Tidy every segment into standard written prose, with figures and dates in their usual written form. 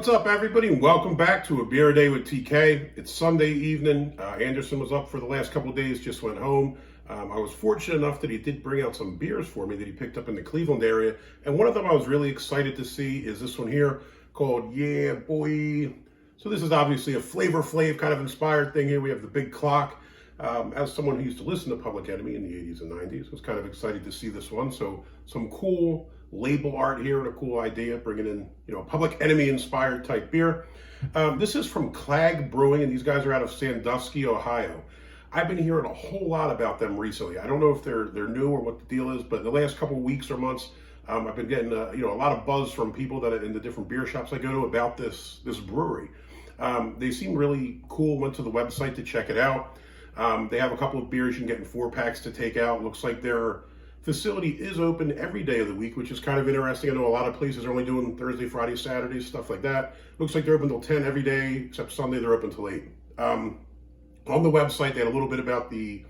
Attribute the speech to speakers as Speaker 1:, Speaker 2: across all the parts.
Speaker 1: What's up, everybody, and welcome back to A Beer A Day with TK. It's Sunday evening. Anderson was up for the last couple of days, just went home. I was fortunate enough that he did bring out some beers for me that he picked up in the Cleveland area, and one of them I was really excited to see is this one here called Yeeeah Buiii. So this is obviously a Flavor Flav kind of inspired thing here. We have the big clock. As someone who used to listen to Public Enemy in the 80s and 90s, was kind of excited to see this one. So some cool label art here and a cool idea, bringing in, a Public Enemy inspired type beer. This is from CLAG Brewing, and these guys are out of Sandusky, Ohio. I've been hearing a whole lot about them recently. I don't know if they're new or what the deal is, but the last couple of weeks or months, I've been getting a lot of buzz from people that are in the different beer shops I go to about this brewery. They seem really cool. Went to the website to check it out. They have a couple of beers you can get in 4-packs to take out. Looks like their facility is open every day of the week, which is kind of interesting. I know a lot of places are only doing Thursday, Friday, Saturdays, stuff like that. Looks like they're open till 10 every day, except Sunday they're open till 8. On the website, they had a little bit about the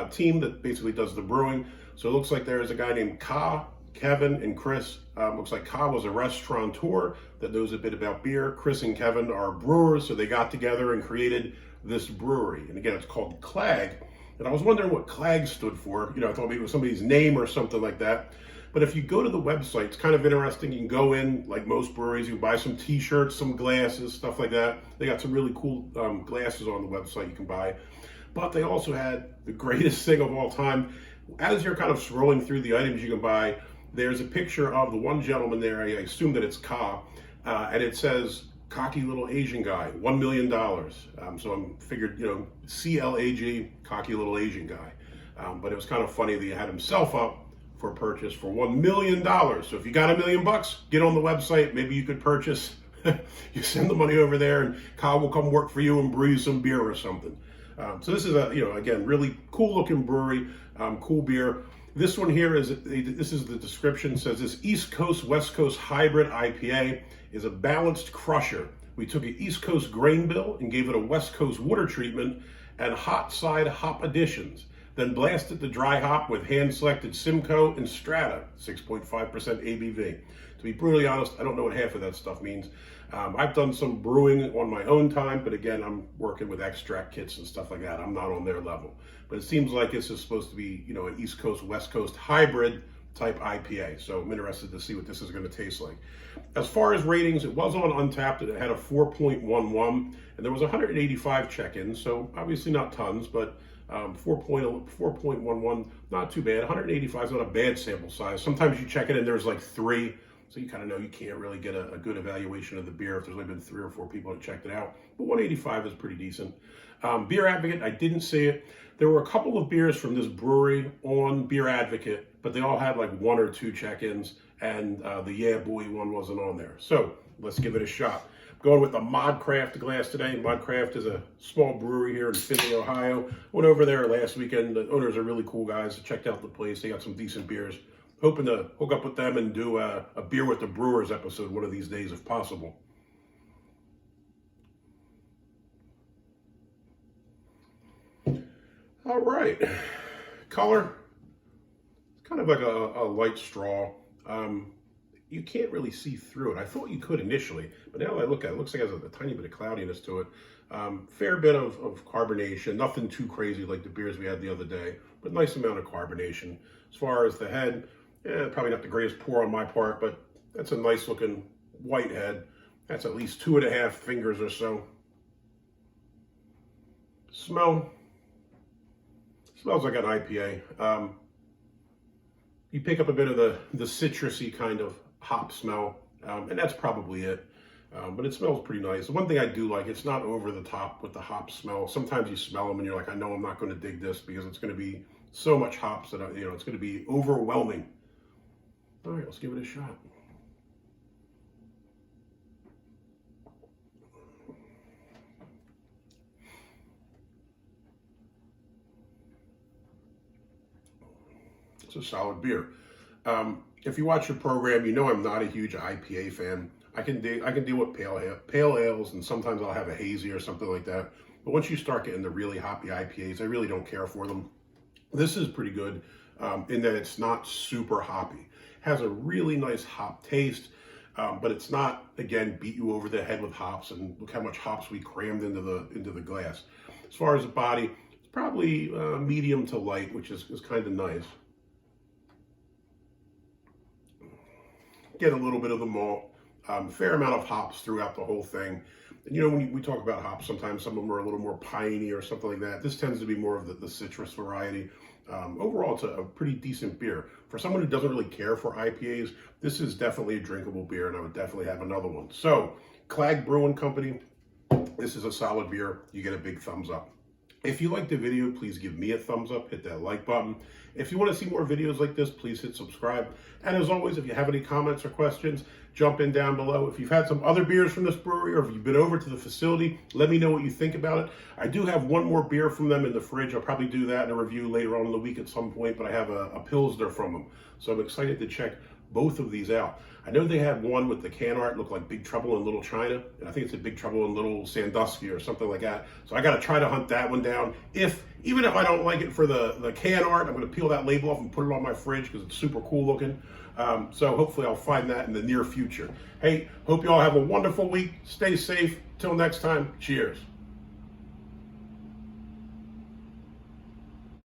Speaker 1: team that basically does the brewing. So it looks like there's a guy named Ka, Kevin, and Chris. Looks like Ka was a restaurateur that knows a bit about beer. Chris and Kevin are brewers, so they got together and created this brewery. And again, it's called CLAG. And I was wondering what CLAG stood for. I thought maybe it was somebody's name or something like that. But if you go to the website, it's kind of interesting. You can go in, like most breweries, you can buy some t-shirts, some glasses, stuff like that. They got some really cool glasses on the website you can buy. But they also had the greatest thing of all time. As you're kind of scrolling through the items you can buy, there's a picture of the one gentleman there. I assume that it's Ka. And it says, cocky little Asian guy, $1 million. So I'm figured, CLAG, cocky little Asian guy. But it was kind of funny that he had himself up for purchase for $1 million. So if you got $1 million, get on the website. Maybe you could purchase. You send the money over there, and Kyle will come work for you and brew you some beer or something. So this is again, really cool looking brewery, cool beer. This one here this is the description. It says this East Coast, West Coast hybrid IPA is a balanced crusher. We took an East Coast grain bill and gave it a West Coast water treatment and hot side hop additions. Then blasted the dry hop with hand-selected Simcoe and Strata, 6.5% ABV. To be brutally honest, I don't know what half of that stuff means. I've done some brewing on my own time, but again, I'm working with extract kits and stuff like that. I'm not on their level. But it seems like this is supposed to be, an East Coast, West Coast hybrid type IPA. So I'm interested to see what this is going to taste like. As far as ratings, it was on Untapped. It had a 4.11, and there was 185 check-ins, so obviously not tons, but 4.11, not too bad. 185 is not a bad sample size. Sometimes you check it and there's like 3, so you kind of know you can't really get a good evaluation of the beer if there's only been 3 or 4 people that checked it out. But 185 is pretty decent. Beer Advocate, I didn't see it. There were a couple of beers from this brewery on Beer Advocate, but they all had like 1 or 2 check-ins, and the Yeeeah Buiii one wasn't on there. So let's give it a shot. Going with the Modcraft glass today. Modcraft is a small brewery here in Findlay, Ohio. Went over there last weekend. The owners are really cool guys. Checked out the place. They got some decent beers. Hoping to hook up with them and do a Beer with the Brewers episode one of these days if possible. All right. Color. It's kind of like a light straw. You can't really see through it. I thought you could initially, but now that I look at it, it looks like it has a tiny bit of cloudiness to it. Fair bit of carbonation, nothing too crazy like the beers we had the other day, but nice amount of carbonation. As far as the head, probably not the greatest pour on my part, but that's a nice looking white head. That's at least 2.5 fingers or so. Smells like an IPA. You pick up a bit of the citrusy kind of hop smell, and that's probably it. But it smells pretty nice. The one thing I do like, it's not over the top with the hop smell. Sometimes you smell them and you're like, I know I'm not going to dig this because it's going to be so much hops that it's going to be overwhelming. All right, let's give it a shot. It's a solid beer. If you watch the program, you know I'm not a huge IPA fan. I can deal with pale ales, and sometimes I'll have a hazy or something like that. But once you start getting the really hoppy IPAs, I really don't care for them. This is pretty good in that it's not super hoppy. Has a really nice hop taste. but it's not, again, beat you over the head with hops, and look how much hops we crammed into the glass. As far as the body, it's probably medium to light, which is kind of nice. Get a little bit of the malt, fair amount of hops throughout the whole thing. And you know, when we talk about hops, sometimes some of them are a little more piney or something like that. This tends to be more of the citrus variety. Overall, it's a pretty decent beer. For someone who doesn't really care for IPAs, this is definitely a drinkable beer, and I would definitely have another one. So, CLAG Brewing Company, this is a solid beer. You get a big thumbs up. If you liked the video, please give me a thumbs up, hit that like button. If you want to see more videos like this, please hit subscribe. And as always, if you have any comments or questions, jump in down below. If you've had some other beers from this brewery, or if you've been over to the facility, let me know what you think about it. I do have one more beer from them in the fridge. I'll probably do that in a review later on in the week at some point, but I have a Pilsner from them. So I'm excited to check both of these out. I know they had one with the can art look like Big Trouble in Little China, and I think it's a Big Trouble in Little Sandusky or something like that. So I got to try to hunt that one down. Even if I don't like it for the can art, I'm going to peel that label off and put it on my fridge because it's super cool looking. So hopefully I'll find that in the near future. Hey, hope you all have a wonderful week. Stay safe. Till next time, cheers.